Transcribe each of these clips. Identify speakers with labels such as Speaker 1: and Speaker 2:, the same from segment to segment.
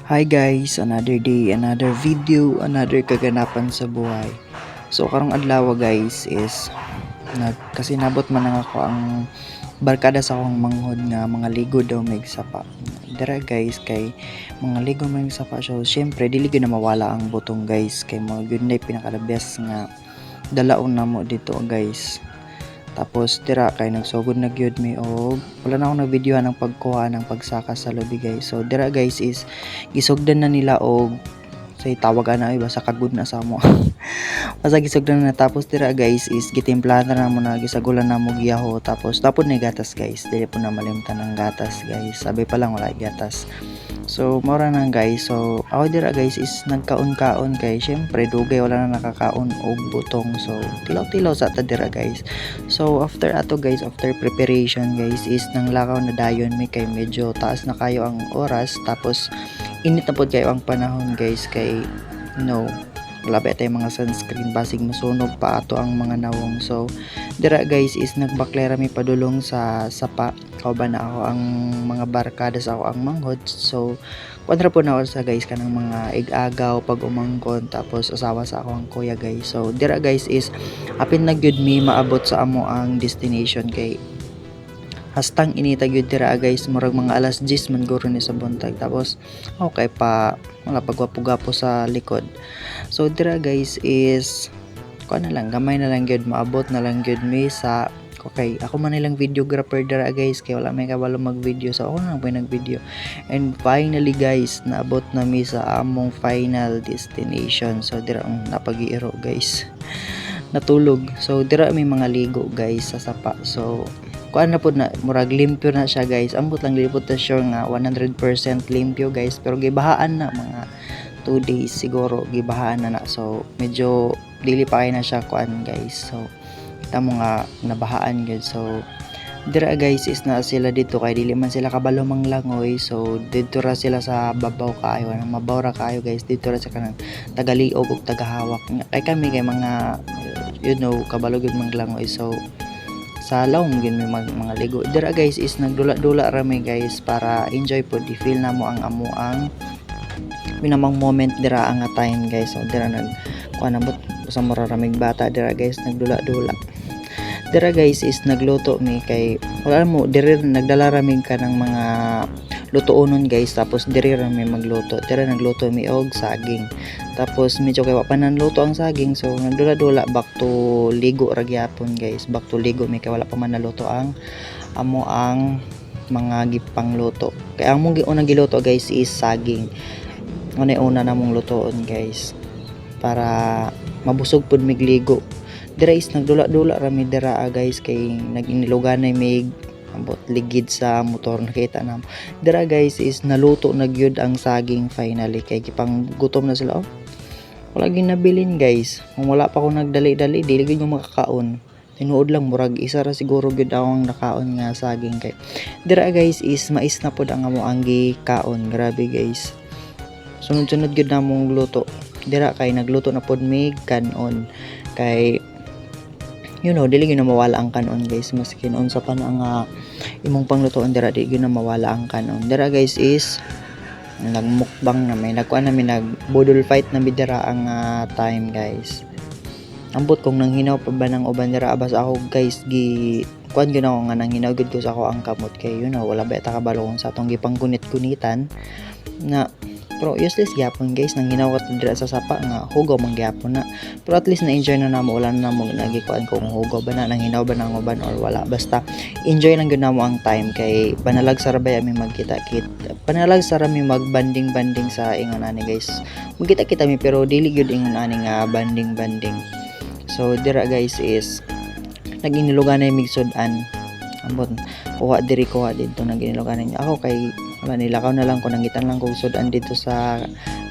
Speaker 1: Hi guys, another day, another video, another kaganapan sa buhay. So karong adlaw guys is kasi nabot man lang ako ang barkada sa akong manghod nga mga ligo daw may sapa. Dara guys kay mga ligo may sapa, so syempre dili gyud na mawala ang butong guys kay mo gyud na pinaka the best nga dalaon na mo dito guys. Tapos tira kay nagsugod na gyud mi og wala na akong nag-videohan ng pagkuha ng pagsaka sa lobby guys. So dira guys is gisugdan na nila og say tawagan na ay basta kagud na sa mo. Basta gisugdan na, tapos tira guys is gitimplahan na mo na gisagulan na mo giyaho, tapos tapon na gatas guys. Dili po na malimtan ng gatas guys. Sabi pa lang wala gatas. So mora na guys. So ako dira guys is nagkaon-kaon kay syempre dugay wala na nakakaon og butong. So tilaw-tilaw sa ta dira guys. So after ato guys, after preparation guys is nang lakaw na dayon mi kay medyo taas na kayo ang oras, tapos init na pod kayo ang panahon guys kay wala ba tayong mga sunscreen basig masunog pa ato ang mga nawong. So dira guys is nagbaklera mi padulong sa sapa, kauban na ako ang mga barkada sa ako ang manghod. So kontra po na ako sa guys kanang mga igagaw pag umangkon, tapos asawa sa ako ang kuya guys. So dira guys is apin na gyud mi maabot sa amo ang destination kay hastang inita gyud dira guys, murag mga alas 10 man guro ni sa buntag, tapos okay pa wala pagwapo-gapo sa likod. So dira guys is kuan na lang, gamay na lang gyud, maabot na lang gyud mi sa okay, ako man nilang videographer dira guys kay wala may kabalo mag-video, so ako na lang po nag-video. And finally guys, naabot na mi sa among final destination. So dira napag-iiro guys, natulog. So dira may mga ligo guys sa sapa. So kuan na po na murag limpyo na siya guys. Ambot lang lipot na sure nga 100% limpyo guys, pero gibahaan na mga 2 days siguro gibahaan na. So medyo dili pa kay na siya kuan guys. So kita mo nga nabahaan gyud. So dira guys is na sila dito kay dili man sila kabalo manglangoy. So dito ra sila sa babaw kaayo, nang mabaw ra kaayo guys. Dito ra sa kanang tagaliog ug tagahawak. Kay kami kay mga kabalo gyud manglangoy. So sa lawom gyud may mga ligo dira guys is nagdula-dula ra mi guys para enjoy po di feel na mo ang amuang pinamang moment dira ang time guys. So dira kuan nabot sa mararamig bata dira guys, nagdula-dula dira guys is nagluto mi kay wala mo diri nagdala ra mi ka ng mga lutuonon guys, tapos diri ra mi magluto. Dira nagluto mi og saging, tapos medyo kay wa pa nanluto ang saging, so nagdula-dula back to ligo ra gyapon guys. Back to ligo mi kay wala pa man naluto ang amo ang mga gipangluto. Kay ang mong unang giluto guys is saging. Una na mong lutoon guys para mabusog pud mig ligo. Dira is nagdula-dula ra mi dira guys kay nag-iniluganay mig ambot ligid sa motor. Nakita na dira guys is naluto na gyud ang saging finally kay gipang gutom na sila. Wala gyud nabilin guys, kung wala pa ako nagdali-dali dili gyud mo makakaon. Tinuod lang murag isa ra siguro gyud akong nakaon nga saging kay dira guys is mais na pud ang amo ang gikaon. Grabe guys, sunod-sunod gyud namong luto dira kay nagluto na pud mig kanon kay dili gyud na mawala ang kanon guys. Maski unsa pa na nga imong panglutoon dira di gyud na mawala ang kanon. Dira guys is nagmukbang na may nagkuan na mi nagbudol fight na bidira ang time guys. Ambot kung nang hinaw pa ba ng uban dira abas ako guys kuan gyud ako nga nang hinaw gyud ko sa ako ang kamot kay wala ba ta kabalo sa atong gipanggunit-gunitan na. Pero useless gyapon guys, nang hinaw ka dira sa sapa nga hugaw man gyapon na. Pero at least na enjoy na namo, wala na namo nagikuan kung hugaw ba na, nang hinaw ba nang uban or wala. Basta enjoy lang gyud namo ang time kay panalag sa rabay mi magkita-kit. Panalag sa mi magbanding-banding sa ingon ani guys. Magkita-kita mi pero dili gyud ingon ani nga banding-banding. So dira guys is naginiluganay mig sudan. Ambot kuha dito naginiluganay ako kay nilakaw na lang ko, nangitan lang ko sudan dito sa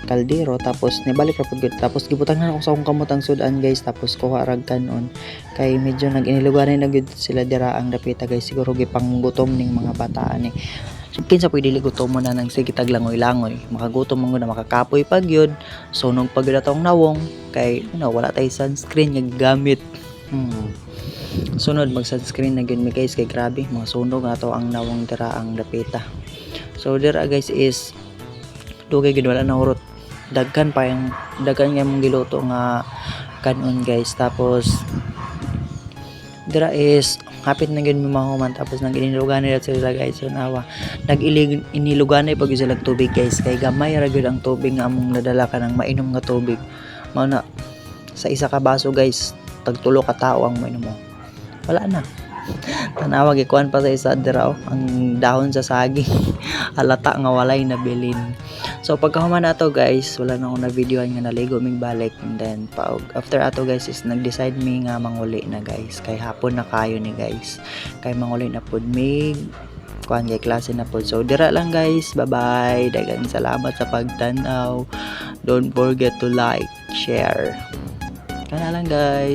Speaker 1: kaldero, tapos nibalik ra pud tapos gibutang na ako sa akong kamot ang sudan guys, tapos kuha rag kanon kay medyo nag-iniluganay na gyud sila dira ang dapita guys. Siguro gipanggutom ning mga bataan kinsa pwede gutom mo na nang sige taglangoy-langoy, makagutom mo na makakapoy pag yun, sunog pag yun atong nawong kay wala tay sunscreen nga gamit. Sunod mag sunscreen na gyud mi guys kay grabe mga sunog ato ang nawong dira ang dapita. So dira guys is dugay gid wala na urot. Daghan nga mong giluto nga kanon guys. Tapos dira is hapit na gyud mahuman, tapos nag-iniluganay na sila guys. So nawa iniluganay pag sila tubig guys, kay gamay ra gyud ang tubig nga among nadala ka ng mainom nga tubig. Mao na sa isa ka baso guys, tagtulo ka tao ang mainom mo. Wala na. Tanawa gikuan pa sa isa dira ang dahon sa saging. Halata nga walay nabilin. So pagkahuman nato guys, wala na akong na videoan nga naligo mig balik, and then after ato guys is nag-decide mi nga manguli na guys, kay hapon na kayo ni guys, kay manguli na pud mig kuan kay klase na pud. So dira lang guys, bye bye, daghang salamat sa pagtan-aw, don't forget to like, share, kana lang guys.